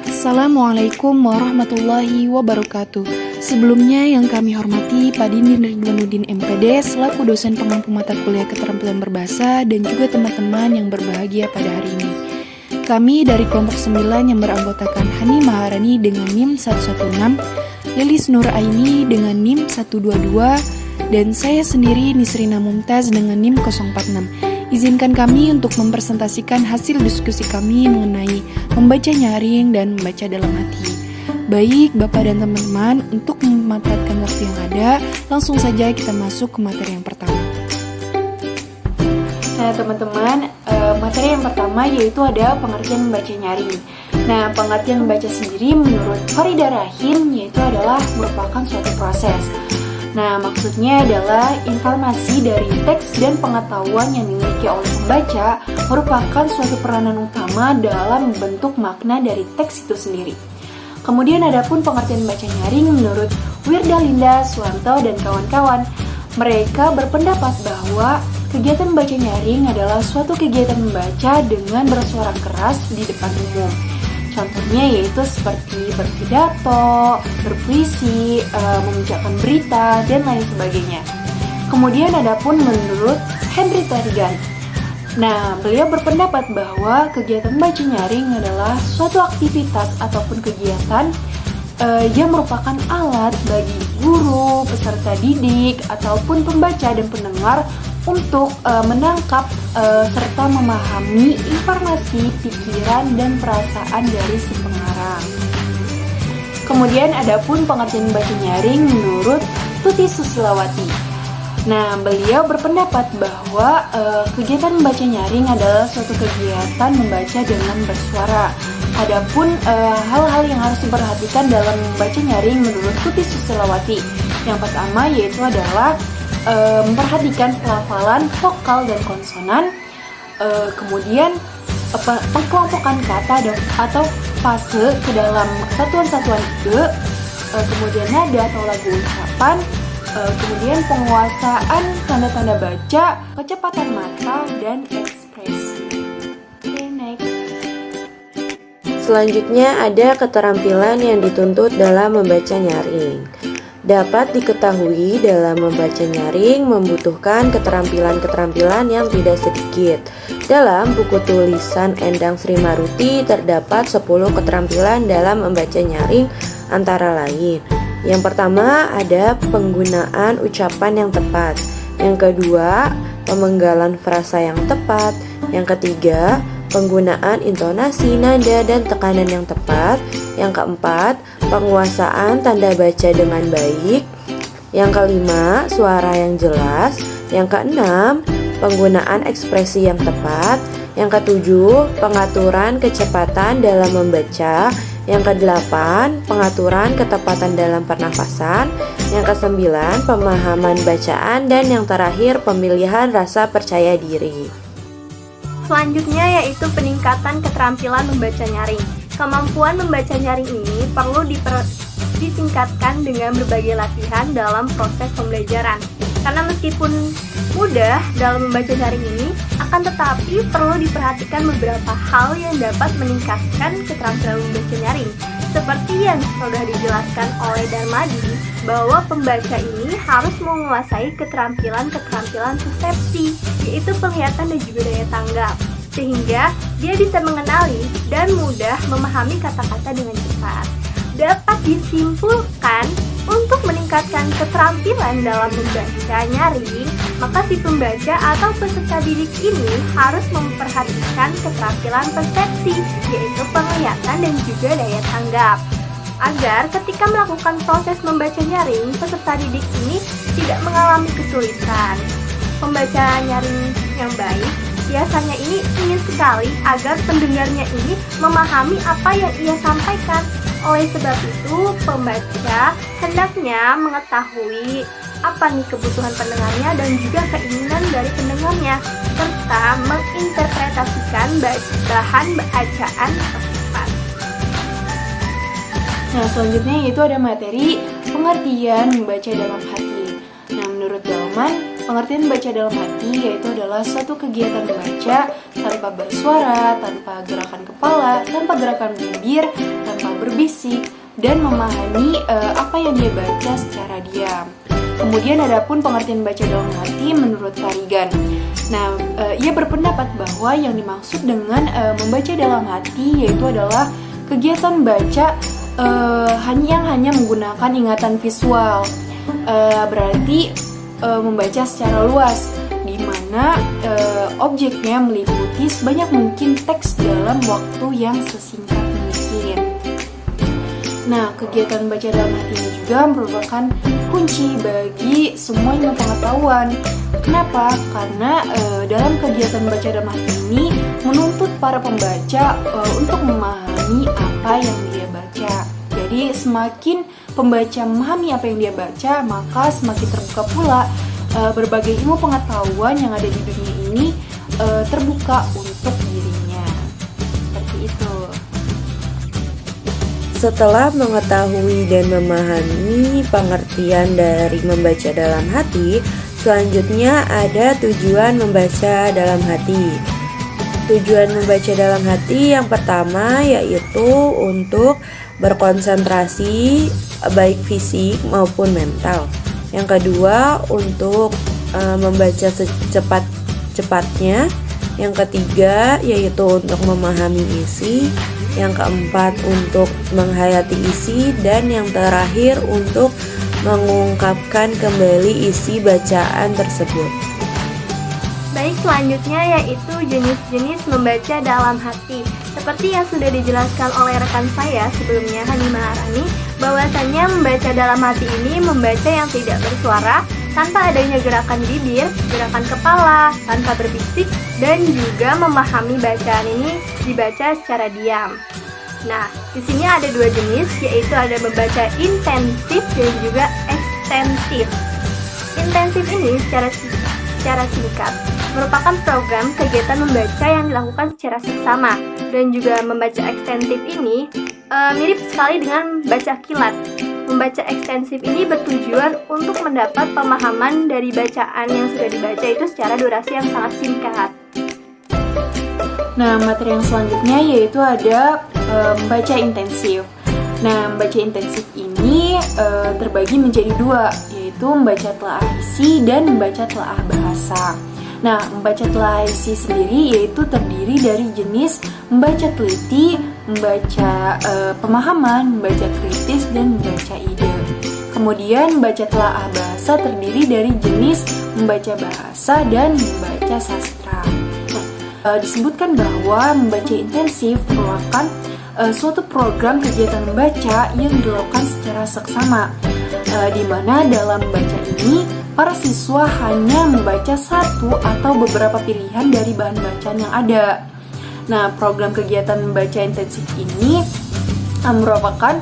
Assalamualaikum warahmatullahi wabarakatuh. Sebelumnya yang kami hormati Pak Dindin Ridwanuddin MPD selaku dosen pengampu mata kuliah keterampilan berbahasa dan juga teman-teman yang berbahagia pada hari ini. Kami dari kelompok 9 yang beranggotakan Hani Maharani dengan NIM 116, Lilis Nur Aini dengan NIM 122, dan saya sendiri Nisrina Mumtaz dengan NIM 046. Izinkan kami untuk mempresentasikan hasil diskusi kami mengenai membaca nyaring dan membaca dalam hati. Baik Bapak dan teman-teman, untuk memanfaatkan waktu yang ada, langsung saja kita masuk ke materi yang pertama. Nah teman-teman, materi yang pertama yaitu ada pengertian membaca nyaring. Nah pengertian membaca sendiri menurut Faridah Rahim yaitu adalah merupakan suatu proses. Nah, maksudnya adalah informasi dari teks dan pengetahuan yang dimiliki oleh pembaca merupakan suatu peranan utama dalam membentuk makna dari teks itu sendiri. Kemudian adapun pengertian membaca nyaring menurut Wirdalinda Suwanto dan kawan-kawan. Mereka berpendapat bahwa kegiatan membaca nyaring adalah suatu kegiatan membaca dengan bersuara keras di depan umum. Contohnya yaitu seperti berpidato, berpuisi, membacakan berita, dan lain sebagainya. Kemudian adapun menurut Henry Targan. Nah, beliau berpendapat bahwa kegiatan membaca nyaring adalah suatu aktivitas ataupun kegiatan yang merupakan alat bagi guru, peserta didik, ataupun pembaca dan pendengar untuk menangkap serta memahami informasi, pikiran, dan perasaan dari si pengarang. Kemudian adapun pengertian membaca nyaring menurut Tuti Susilawati. Nah, beliau berpendapat bahwa kegiatan membaca nyaring adalah suatu kegiatan membaca dengan bersuara. Adapun hal-hal yang harus diperhatikan dalam membaca nyaring menurut Tuti Susilawati. Yang pertama yaitu adalah memperhatikan pelafalan vokal dan konsonan, kemudian pengkelompokan kata atau fase ke dalam satuan-satuan ide, kemudian nada atau lagu ucapan, kemudian penguasaan tanda-tanda baca, kecepatan mata, dan ekspresi. Oke, next. Selanjutnya ada keterampilan yang dituntut dalam membaca nyaring. Dapat diketahui dalam membaca nyaring membutuhkan keterampilan-keterampilan yang tidak sedikit. Dalam buku tulisan Endang Sri Maruti terdapat 10 keterampilan dalam membaca nyaring antara lain. Yang pertama ada penggunaan ucapan yang tepat. Yang kedua, pemenggalan frasa yang tepat. Yang ketiga, penggunaan intonasi, nada, dan tekanan yang tepat. Yang keempat, penguasaan tanda baca dengan baik. Yang kelima, suara yang jelas. Yang keenam, penggunaan ekspresi yang tepat. Yang ketujuh, pengaturan kecepatan dalam membaca. Yang kedelapan, pengaturan ketepatan dalam pernafasan. Yang kesembilan, pemahaman bacaan. Dan yang terakhir, pemilihan rasa percaya diri. Selanjutnya yaitu peningkatan keterampilan membaca nyaring. Kemampuan membaca nyaring ini perlu ditingkatkan dengan berbagai latihan dalam proses pembelajaran. Karena meskipun mudah dalam membaca nyaring ini, akan tetapi perlu diperhatikan beberapa hal yang dapat meningkatkan keterampilan membaca nyaring. Seperti yang sudah dijelaskan oleh Darmadi, bahwa pembaca ini harus menguasai keterampilan persepsi, yaitu penglihatan dan juga daya tanggap, sehingga dia bisa mengenali dan mudah memahami kata-kata dengan cepat. Dapat disimpulkan, untuk meningkatkan keterampilan dalam membaca nyaring, maka si pembaca atau peserta didik ini harus memperhatikan keterampilan persepsi, yaitu penglihatan dan juga daya tanggap, agar ketika melakukan proses membaca nyaring, peserta didik ini tidak mengalami kesulitan. Pembaca nyaring yang baik biasanya ini ingin sekali agar pendengarnya ini memahami apa yang ia sampaikan. Oleh sebab itu, pembaca hendaknya mengetahui apa nih kebutuhan pendengarnya dan juga keinginan dari pendengarnya, serta menginterpretasikan bahan bacaan tersebut. Nah, selanjutnya yaitu ada materi pengertian membaca dalam hati. Nah, menurut Dalman, pengertian baca dalam hati yaitu adalah suatu kegiatan membaca tanpa bersuara, tanpa gerakan kepala, tanpa gerakan bibir, tanpa berbisik, dan memahami apa yang dia baca secara diam. Kemudian adapun pengertian baca dalam hati menurut Farigan. Nah, ia berpendapat bahwa yang dimaksud dengan membaca dalam hati yaitu adalah kegiatan baca yang hanya menggunakan ingatan visual. Berarti membaca secara luas, di mana objeknya meliputi sebanyak mungkin teks dalam waktu yang sesingkat mungkin. Nah, kegiatan baca dalam hati ini juga merupakan kunci bagi semua ilmu pengetahuan. Kenapa? Karena dalam kegiatan baca dalam hati ini menuntut para pembaca untuk memahami apa yang dia baca. Jadi semakin pembaca memahami apa yang dia baca, maka semakin terbuka pula berbagai ilmu pengetahuan yang ada di dunia ini terbuka untuk dirinya. Seperti itu. Setelah mengetahui dan memahami pengertian dari membaca dalam hati, selanjutnya ada tujuan membaca dalam hati. Tujuan membaca dalam hati yang pertama yaitu untuk berkonsentrasi baik fisik maupun mental. Yang kedua untuk membaca secepat-cepatnya. Yang ketiga yaitu untuk memahami isi. Yang keempat untuk menghayati isi. Dan yang terakhir untuk mengungkapkan kembali isi bacaan tersebut. Baik, selanjutnya yaitu jenis-jenis membaca dalam hati. Seperti yang sudah dijelaskan oleh rekan saya sebelumnya, Hani Maharani, bahwasannya membaca dalam hati ini membaca yang tidak bersuara, tanpa adanya gerakan bibir, gerakan kepala, tanpa berbisik, dan juga memahami bacaan ini dibaca secara diam. Nah, di sini ada dua jenis, yaitu ada membaca intensif dan juga ekstensif. Intensif ini secara singkat merupakan program kegiatan membaca yang dilakukan secara seksama, dan juga membaca ekstensif ini mirip sekali dengan baca kilat. Membaca ekstensif ini bertujuan untuk mendapat pemahaman dari bacaan yang sudah dibaca itu secara durasi yang sangat singkat. Nah, materi yang selanjutnya yaitu ada membaca intensif. Nah, membaca intensif ini terbagi menjadi dua, yaitu membaca telaah isi dan membaca telaah bahasa. Nah, membaca telaah isi sendiri yaitu terdiri dari jenis membaca teliti, membaca pemahaman, membaca kritis, dan membaca ide. Kemudian membaca telaah bahasa terdiri dari jenis membaca bahasa dan membaca sastra. Disebutkan bahwa membaca intensif merupakan suatu program kegiatan membaca yang dilakukan secara seksama, di mana dalam membaca ini para siswa hanya membaca satu atau beberapa pilihan dari bahan bacaan yang ada. Nah, program kegiatan membaca intensif ini merupakan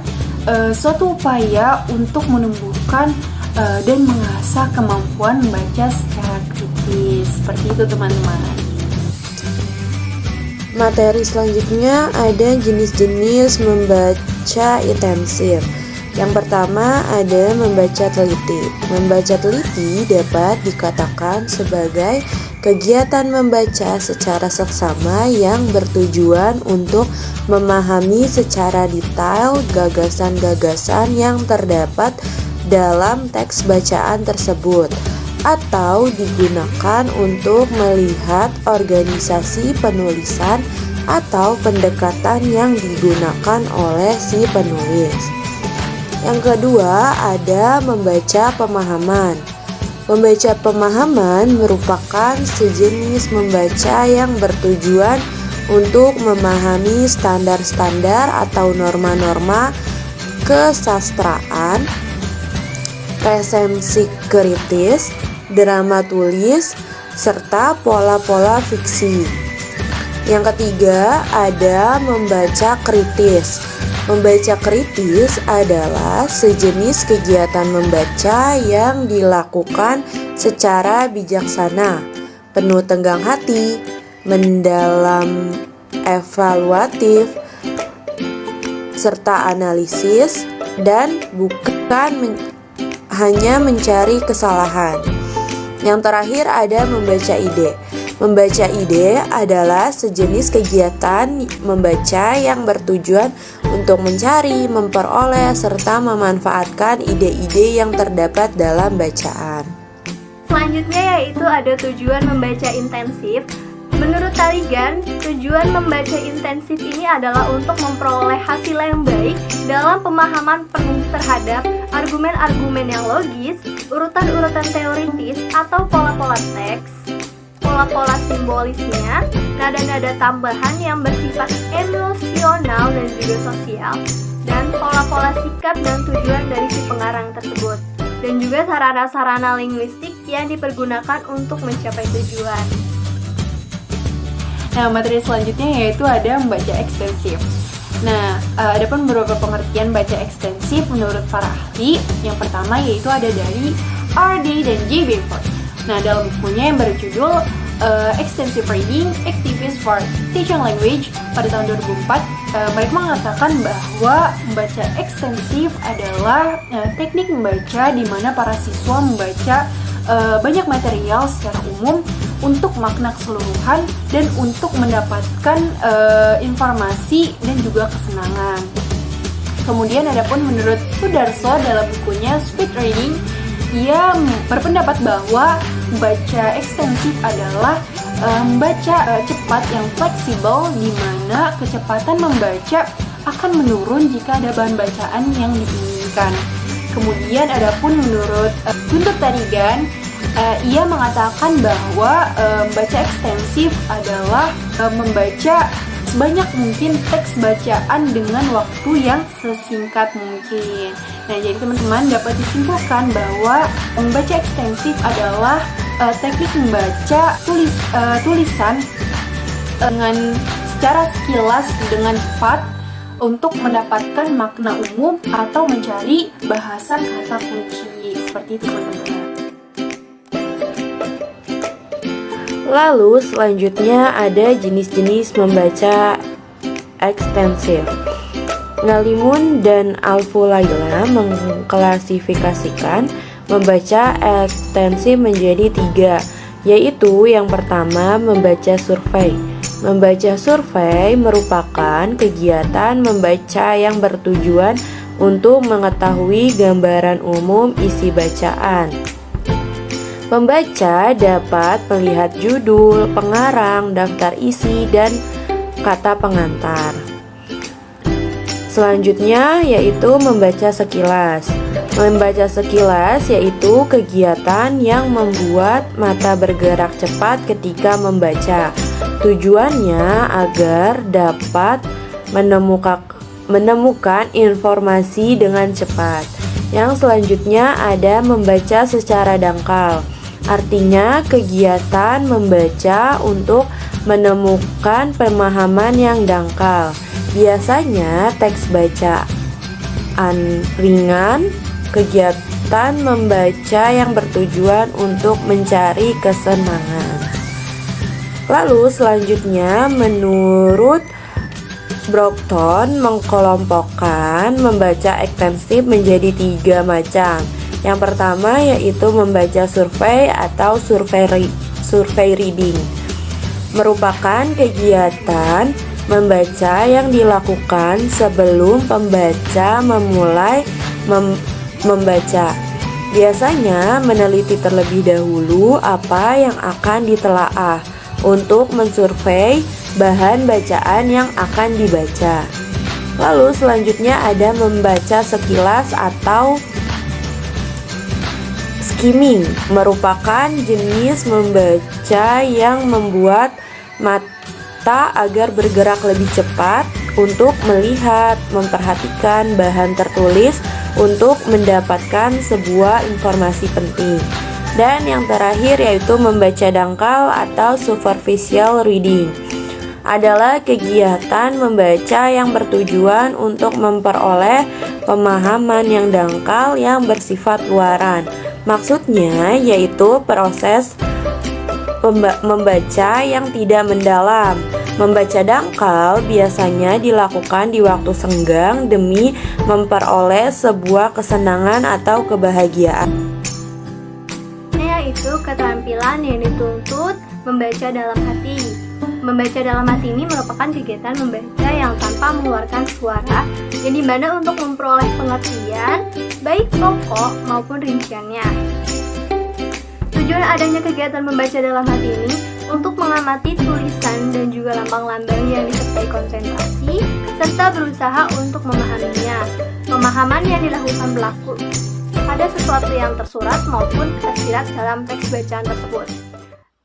suatu upaya untuk menumbuhkan dan mengasah kemampuan membaca secara kritis. Seperti itu, teman-teman. Materi selanjutnya ada jenis-jenis membaca intensif. Yang pertama ada membaca teliti. Membaca teliti dapat dikatakan sebagai kegiatan membaca secara seksama yang bertujuan untuk memahami secara detail gagasan-gagasan yang terdapat dalam teks bacaan tersebut, atau digunakan untuk melihat organisasi penulisan atau pendekatan yang digunakan oleh si penulis. Yang kedua ada membaca pemahaman. Membaca pemahaman merupakan sejenis membaca yang bertujuan untuk memahami standar-standar atau norma-norma kesastraan, resensi kritis, drama tulis, serta pola-pola fiksi. Yang ketiga ada membaca kritis. Membaca kritis adalah sejenis kegiatan membaca yang dilakukan secara bijaksana, penuh tenggang hati, mendalam, evaluatif, serta analisis, dan bukan hanya mencari kesalahan. Yang terakhir ada membaca ide. Membaca ide adalah sejenis kegiatan membaca yang bertujuan untuk mencari, memperoleh, serta memanfaatkan ide-ide yang terdapat dalam bacaan. Selanjutnya yaitu ada tujuan membaca intensif. Menurut Taligan, tujuan membaca intensif ini adalah untuk memperoleh hasil yang baik dalam pemahaman penuh terhadap argumen-argumen yang logis, urutan-urutan teoritis atau pola-pola teks, pola-pola simbolisnya, nada-nada tambahan yang bersifat emosional dan juga sosial, dan pola-pola sikap dan tujuan dari si pengarang tersebut, dan juga sarana-sarana linguistik yang dipergunakan untuk mencapai tujuan. Nah, materi selanjutnya yaitu ada membaca ekstensif. Nah, ada pun beberapa pengertian baca ekstensif menurut para ahli. Yang pertama yaitu ada dari R.D. dan J. Benford. Nah, dalam bukunya yang berjudul Extensive Reading, Activities for Teaching Language pada tahun 2004, mereka mengatakan bahwa membaca ekstensif adalah teknik membaca di mana para siswa membaca banyak material secara umum untuk makna keseluruhan dan untuk mendapatkan informasi dan juga kesenangan. Kemudian adapun menurut Sudarso dalam bukunya Speed Reading, ia berpendapat bahwa membaca ekstensif adalah membaca cepat yang fleksibel, di mana kecepatan membaca akan menurun jika ada bahan bacaan yang diinginkan. Kemudian adapun menurut Guntur Tarigan, ia mengatakan bahwa membaca ekstensif adalah membaca sebanyak mungkin teks bacaan dengan waktu yang sesingkat mungkin. Nah, jadi teman-teman dapat disimpulkan bahwa membaca ekstensif adalah teknik membaca tulisan dengan secara sekilas dengan cepat untuk mendapatkan makna umum atau mencari bahasan kata kunci. Seperti itu, teman-teman. Lalu selanjutnya ada jenis-jenis membaca ekstensif. Ngalimun dan Alfulaila mengklasifikasikan membaca ekstensif menjadi 3, yaitu yang pertama membaca survei. Membaca survei merupakan kegiatan membaca yang bertujuan untuk mengetahui gambaran umum isi bacaan. Pembaca dapat melihat judul, pengarang, daftar isi, dan kata pengantar. Selanjutnya yaitu membaca sekilas. Membaca sekilas yaitu kegiatan yang membuat mata bergerak cepat ketika membaca. Tujuannya agar dapat menemukan informasi dengan cepat. Yang selanjutnya ada membaca secara dangkal. Artinya kegiatan membaca untuk menemukan pemahaman yang dangkal. Biasanya teks bacaan ringan, kegiatan membaca yang bertujuan untuk mencari kesenangan. Lalu selanjutnya menurut Brockton mengkelompokkan membaca ekstensif menjadi 3 macam. Yang pertama yaitu membaca survei atau survei reading. Merupakan kegiatan membaca yang dilakukan sebelum pembaca memulai membaca. Biasanya meneliti terlebih dahulu apa yang akan ditelaah untuk mensurvei bahan bacaan yang akan dibaca. Lalu selanjutnya ada membaca sekilas atau skimming, merupakan jenis membaca yang membuat mata agar bergerak lebih cepat untuk melihat, memperhatikan bahan tertulis untuk mendapatkan sebuah informasi penting. Dan yang terakhir yaitu membaca dangkal atau superficial reading. Adalah kegiatan membaca yang bertujuan untuk memperoleh pemahaman yang dangkal yang bersifat luaran. Maksudnya yaitu proses membaca yang tidak mendalam. Membaca dangkal biasanya dilakukan di waktu senggang demi memperoleh sebuah kesenangan atau kebahagiaan. Yaitu yaitu keterampilan yang dituntut membaca dalam hati. Membaca dalam hati ini merupakan kegiatan membaca yang tanpa mengeluarkan suara, yang dimana untuk memperoleh pengertian, baik pokok maupun rinciannya. Tujuan adanya kegiatan membaca dalam hati ini untuk mengamati tulisan dan juga lambang-lambang yang disertai konsentrasi, serta berusaha untuk memahaminya. Pemahaman yang dilakukan berlaku pada sesuatu yang tersurat maupun tersirat dalam teks bacaan tersebut.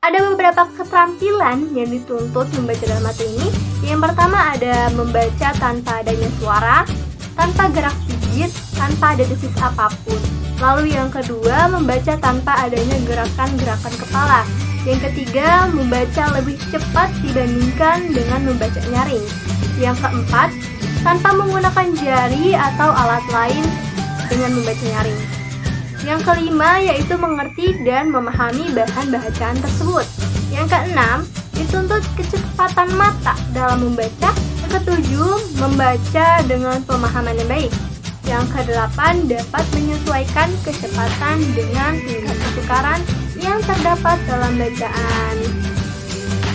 Ada beberapa keterampilan yang dituntut membaca dalam hati ini. Yang pertama ada membaca tanpa adanya suara, tanpa gerak bibir, tanpa ada desis apapun. Lalu yang kedua, membaca tanpa adanya gerakan-gerakan kepala. Yang ketiga, membaca lebih cepat dibandingkan dengan membaca nyaring. Yang keempat, tanpa menggunakan jari atau alat lain dengan membaca nyaring. Yang kelima, yaitu mengerti dan memahami bahan bacaan tersebut. Yang keenam, dituntut kecepatan mata dalam membaca. Yang ketujuh, membaca dengan pemahaman yang baik. Yang kedelapan, dapat menyesuaikan kecepatan dengan tingkat kesukaran yang terdapat dalam bacaan.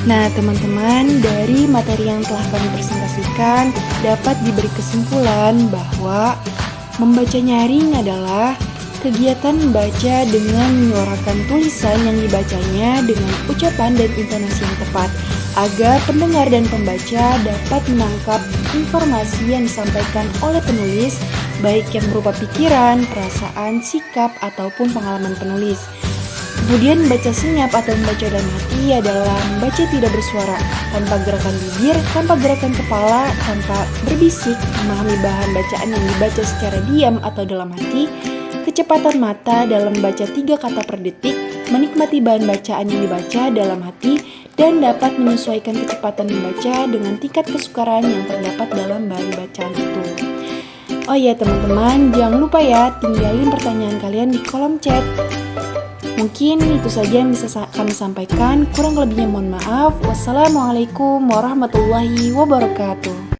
Nah, teman-teman, dari materi yang telah kami presentasikan dapat diberi kesimpulan bahwa membaca nyaring adalah kegiatan membaca dengan menyuarakan tulisan yang dibacanya dengan ucapan dan intonasi yang tepat, agar pendengar dan pembaca dapat menangkap informasi yang disampaikan oleh penulis, baik yang berupa pikiran, perasaan, sikap, ataupun pengalaman penulis. Kemudian membaca senyap atau membaca dalam hati adalah membaca tidak bersuara, tanpa gerakan bibir, tanpa gerakan kepala, tanpa berbisik, memahami bahan bacaan yang dibaca secara diam atau dalam hati, kecepatan mata dalam membaca 3 kata per detik, menikmati bahan bacaan yang dibaca dalam hati, dan dapat menyesuaikan kecepatan membaca dengan tingkat kesukaran yang terdapat dalam bahan bacaan itu. Oh iya teman-teman, jangan lupa ya tinggalin pertanyaan kalian di kolom chat. Mungkin itu saja yang bisa kami sampaikan, kurang lebihnya mohon maaf. Wassalamualaikum warahmatullahi wabarakatuh.